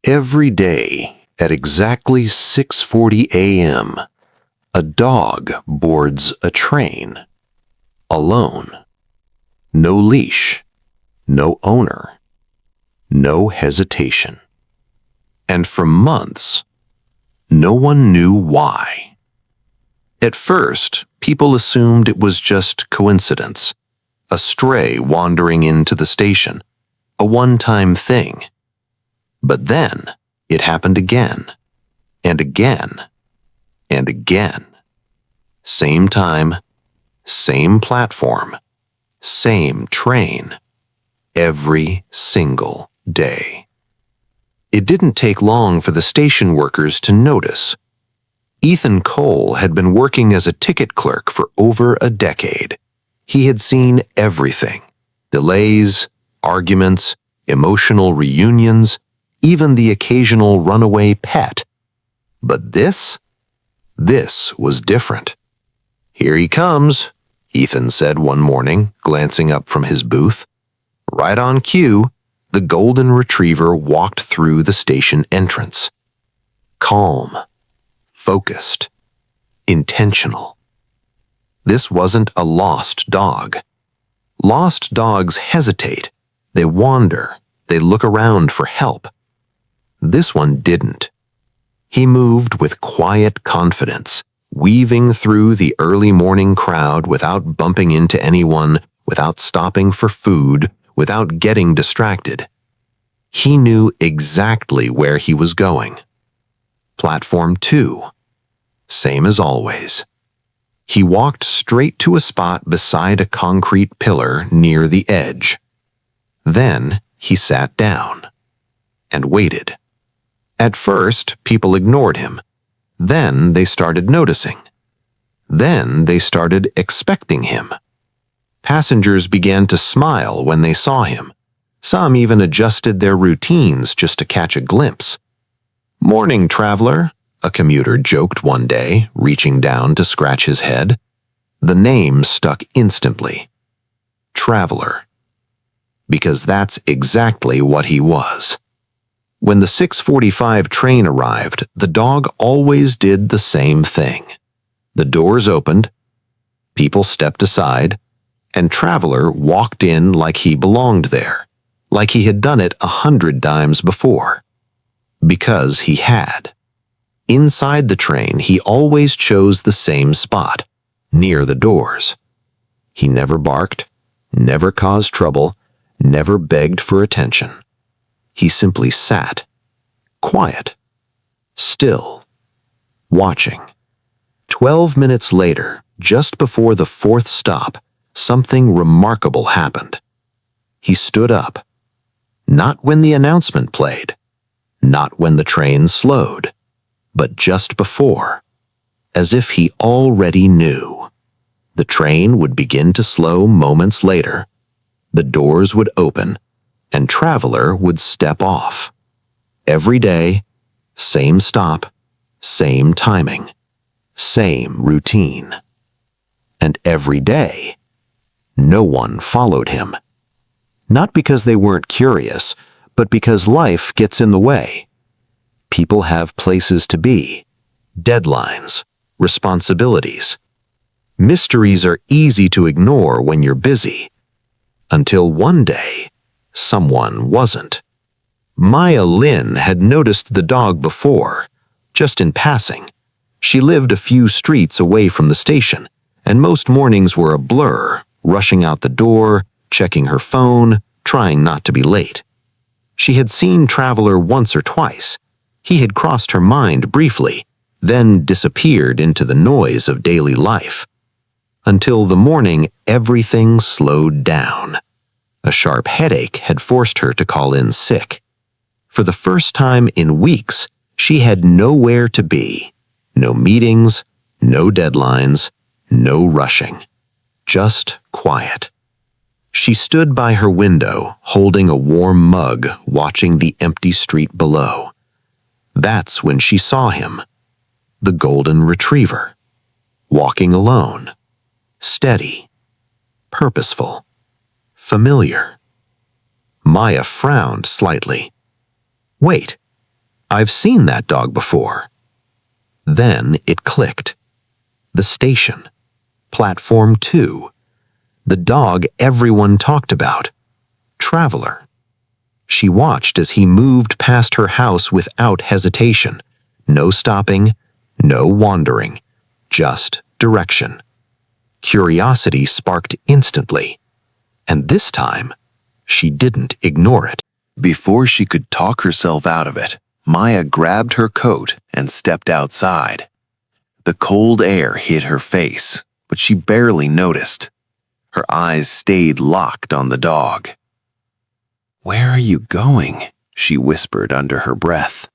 Every day at exactly 6:40 a.m., a dog boards a train. Alone. No leash. No owner. No hesitation. And for months, no one knew why. At first, people assumed it was just coincidence, a stray wandering into the station, a one-time thing. But then, it happened again, and again, and again. Same time, same platform, same train, every single day. It didn't take long for the station workers to notice. Ethan Cole had been working as a ticket clerk for over a decade. He had seen everything: delays, arguments, emotional reunions, even the occasional runaway pet. But this was different. "Here he comes," Ethan said one morning, glancing up from his booth. Right on cue, the golden retriever walked through the station entrance. Calm, focused, intentional. This wasn't a lost dog. Lost dogs hesitate. They wander. They look around for help. This one didn't. He moved with quiet confidence, weaving through the early morning crowd without bumping into anyone, without stopping for food, without getting distracted. He knew exactly where he was going. Platform 2. Same as always. He walked straight to a spot beside a concrete pillar near the edge. Then he sat down and waited. At first, people ignored him. Then they started noticing. Then they started expecting him. Passengers began to smile when they saw him. Some even adjusted their routines just to catch a glimpse. "Morning, traveler," a commuter joked one day, reaching down to scratch his head. The name stuck instantly. Traveler. Because that's exactly what he was. When the 6:45 train arrived, the dog always did the same thing. The doors opened, people stepped aside, and Traveler walked in like he belonged there, like he had done it 100 times before. Because he had. Inside the train, he always chose the same spot, near the doors. He never barked, never caused trouble, never begged for attention. He simply sat, quiet, still, watching. 12 minutes later, just before the 4th stop, something remarkable happened. He stood up. Not when the announcement played, not when the train slowed, but just before, as if he already knew. The train would begin to slow moments later. The doors would open, and Traveler would step off. Every day, same stop, same timing, same routine. And every day, no one followed him. Not because they weren't curious, but because life gets in the way. People have places to be, deadlines, responsibilities. Mysteries are easy to ignore when you're busy. Until one day, someone wasn't. Maya Lin had noticed the dog before, just in passing. She lived a few streets away from the station, and most mornings were a blur, rushing out the door, checking her phone, trying not to be late. She had seen Traveler once or twice. He had crossed her mind briefly, then disappeared into the noise of daily life. Until the morning, everything slowed down. A sharp headache had forced her to call in sick. For the first time in weeks, she had nowhere to be. No meetings, no deadlines, no rushing. Just quiet. She stood by her window, holding a warm mug, watching the empty street below. That's when she saw him, the golden retriever, walking alone, steady, purposeful, familiar. Maya frowned slightly. Wait, I've seen that dog before. Then it clicked. The station. Platform 2. The dog everyone talked about. Traveler. She watched as he moved past her house without hesitation. No stopping, no wandering, just direction. Curiosity sparked instantly, and this time, she didn't ignore it. Before she could talk herself out of it, Maya grabbed her coat and stepped outside. The cold air hit her face, but she barely noticed. Her eyes stayed locked on the dog. "Where are you going?" she whispered under her breath.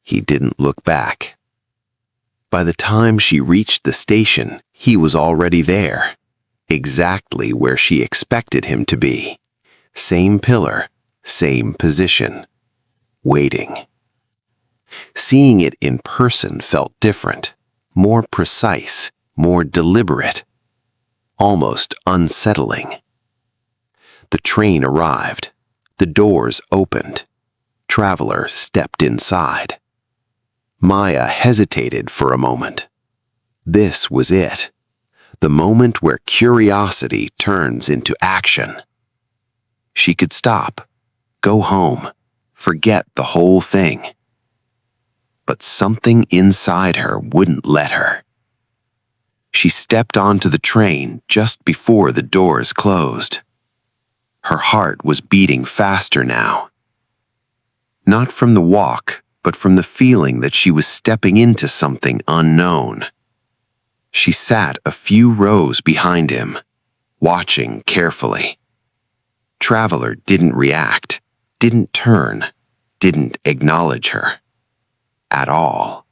He didn't look back. By the time she reached the station, he was already there, exactly where she expected him to be. Same pillar, same position, waiting. Seeing it in person felt different, more precise, more deliberate, almost unsettling. The train arrived. The doors opened. Traveler stepped inside. Maya hesitated for a moment. This was it, the moment where curiosity turns into action. She could stop, go home, forget the whole thing. But something inside her wouldn't let her. She stepped onto the train just before the doors closed. Her heart was beating faster now. Not from the walk, but from the feeling that she was stepping into something unknown. She sat a few rows behind him, watching carefully. Traveler didn't react, didn't turn, didn't acknowledge her. At all.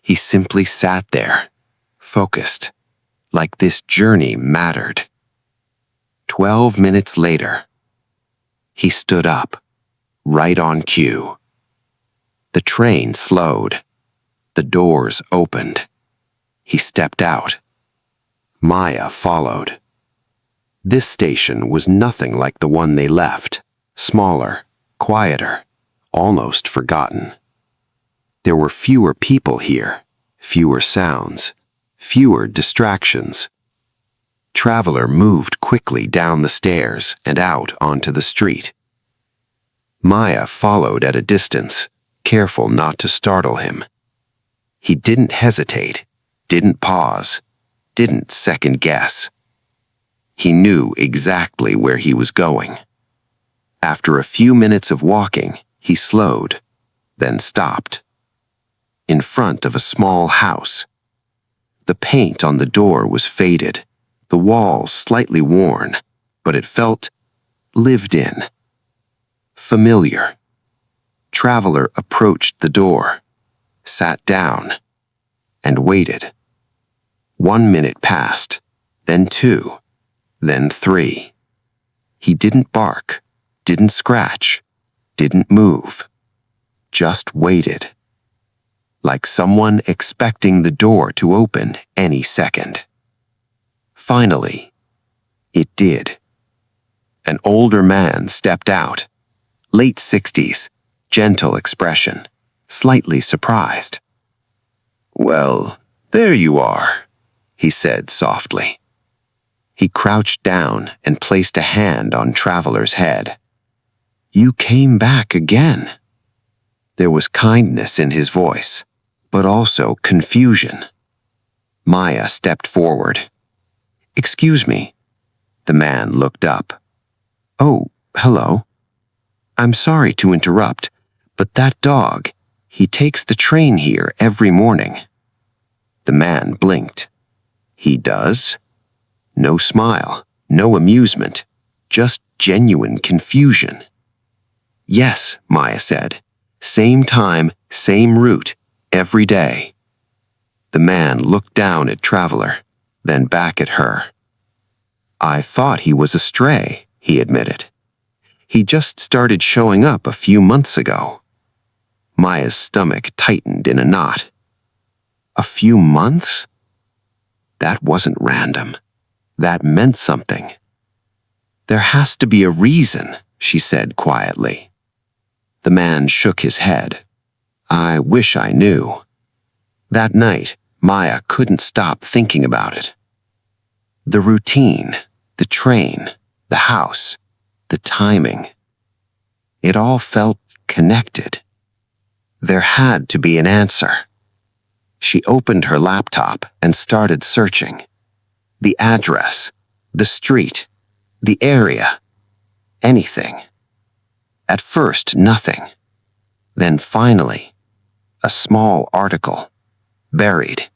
He simply sat there, focused, like this journey mattered. 12 minutes later, he stood up, right on cue. The train slowed. The doors opened. He stepped out. Maya followed. This station was nothing like the one they left, smaller, quieter, almost forgotten. There were fewer people here, fewer sounds, fewer distractions. Traveler moved quickly down the stairs and out onto the street. Maya followed at a distance, careful not to startle him. He didn't hesitate, didn't pause, didn't second guess. He knew exactly where he was going. After a few minutes of walking, he slowed, then stopped. In front of a small house. The paint on the door was faded, the walls slightly worn, but it felt lived in. Familiar. Traveler approached the door, sat down, and waited. 1 minute passed, then 2, then 3. He didn't bark, didn't scratch, didn't move, just waited. Like someone expecting the door to open any second. Finally, it did. An older man stepped out, late 60s, gentle expression, slightly surprised. "Well, there you are," he said softly. He crouched down and placed a hand on Traveler's head. "You came back again." There was kindness in his voice, but also confusion. Maya stepped forward. "Excuse me." The man looked up. "Oh, hello. I'm sorry to interrupt, but that dog, he takes the train here every morning." The man blinked. "He does?" No smile, no amusement, just genuine confusion. "Yes," Maya said. "Same time, same route, every day." The man looked down at Traveler, then back at her. "I thought he was a stray," he admitted. "He just started showing up a few months ago." Maya's stomach tightened in a knot. A few months? That wasn't random. That meant something. "There has to be a reason," she said quietly. The man shook his head. I wish I knew. That night, Maya couldn't stop thinking about it. The routine, the train, the house, the timing. It all felt connected. There had to be an answer. She opened her laptop and started searching. The address, the street, the area, anything. At first, nothing. Then finally, a small article, buried,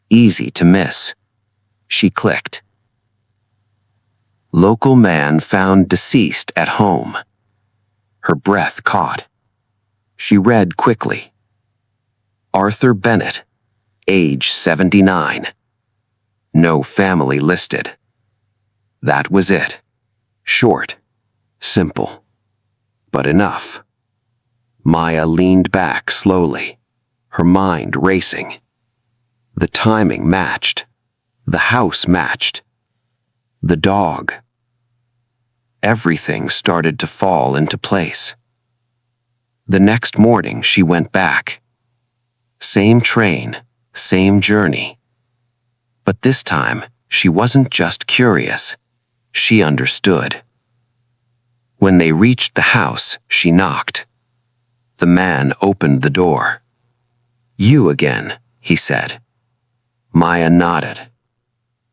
easy to miss. She clicked. Local man found deceased at home. Her breath caught. She read quickly. Arthur Bennett, age 79. No family listed. That was it. Short, simple, but enough. Maya leaned back slowly, her mind racing. The timing matched. The house matched. The dog. Everything started to fall into place. The next morning she went back. Same train, same journey. But this time, she wasn't just curious. She understood. When they reached the house, she knocked. The man opened the door. You again, he said. Maya nodded.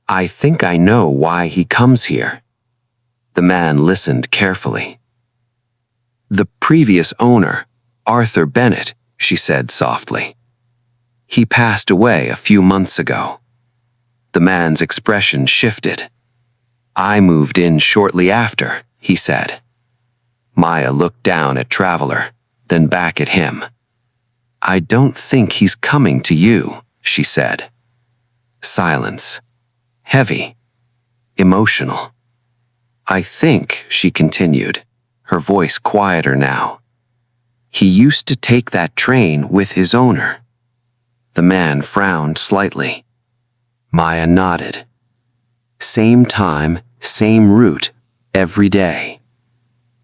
I think I know why he comes here. The man listened carefully. The previous owner, Arthur Bennett, she said softly. He passed away a few months ago. The man's expression shifted. I moved in shortly after, he said. Maya looked down at Traveler, then back at him. I don't think he's coming to you, she said. Silence. Heavy. Emotional. I think, she continued, her voice quieter now. He used to take that train with his owner. The man frowned slightly. Maya nodded. Same time, same route, every day.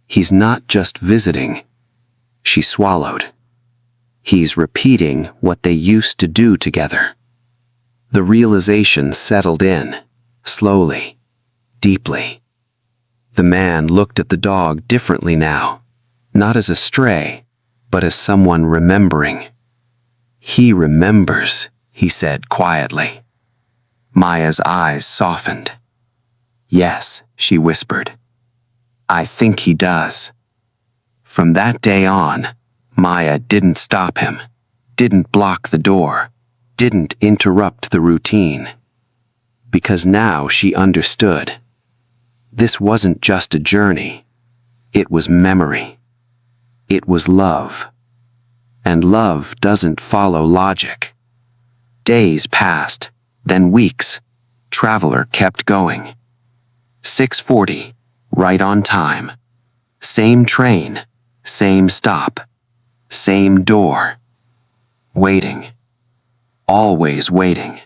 He's not just visiting. She swallowed. He's repeating what they used to do together. The realization settled in, slowly, deeply. The man looked at the dog differently now, not as a stray, but as someone remembering. He remembers, he said quietly. Maya's eyes softened. Yes, she whispered. I think he does. From that day on, Maya didn't stop him, didn't block the door, didn't interrupt the routine. Because now she understood. This wasn't just a journey. It was memory. It was love. And love doesn't follow logic. Days passed, then weeks. Traveler kept going. 6:40, right on time. Same train, same stop, same door. Waiting. Always waiting.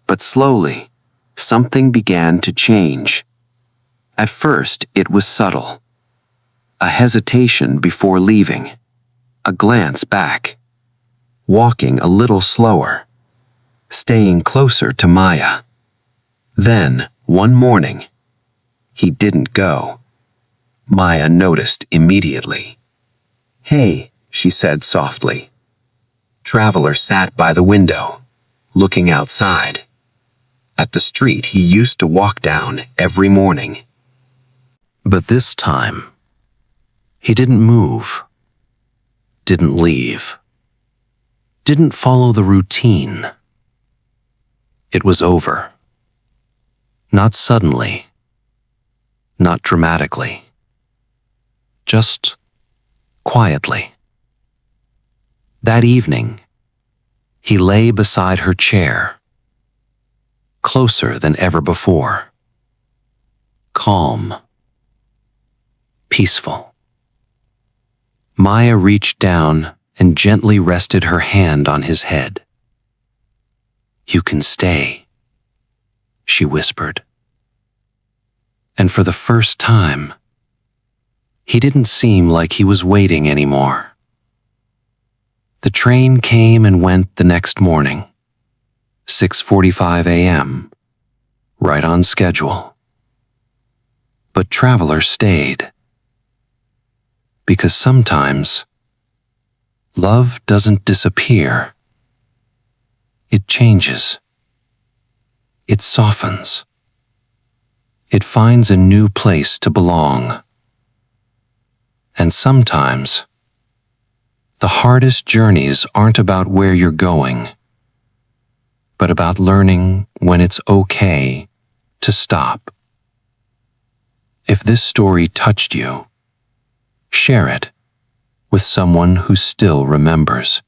But slowly, something began to change. At first, it was subtle. A hesitation before leaving. A glance back. Walking a little slower. Staying closer to Maya. Then, one morning, he didn't go. Maya noticed immediately. Hey, she said softly. Traveler sat by the window, looking outside. At the street he used to walk down every morning. But this time, he didn't move, didn't leave, didn't follow the routine. It was over. Not suddenly, not dramatically, just quietly. That evening, he lay beside her chair, closer than ever before, calm, peaceful. Maya reached down and gently rested her hand on his head. You can stay, she whispered. And for the first time, He didn't seem like he was waiting anymore. The train came and went the next morning, 6:45 a.m., right on schedule. But Traveler stayed. Because sometimes, love doesn't disappear. It changes. It softens. It finds a new place to belong. And sometimes, the hardest journeys aren't about where you're going, but about learning when it's okay to stop. If this story touched you, share it with someone who still remembers.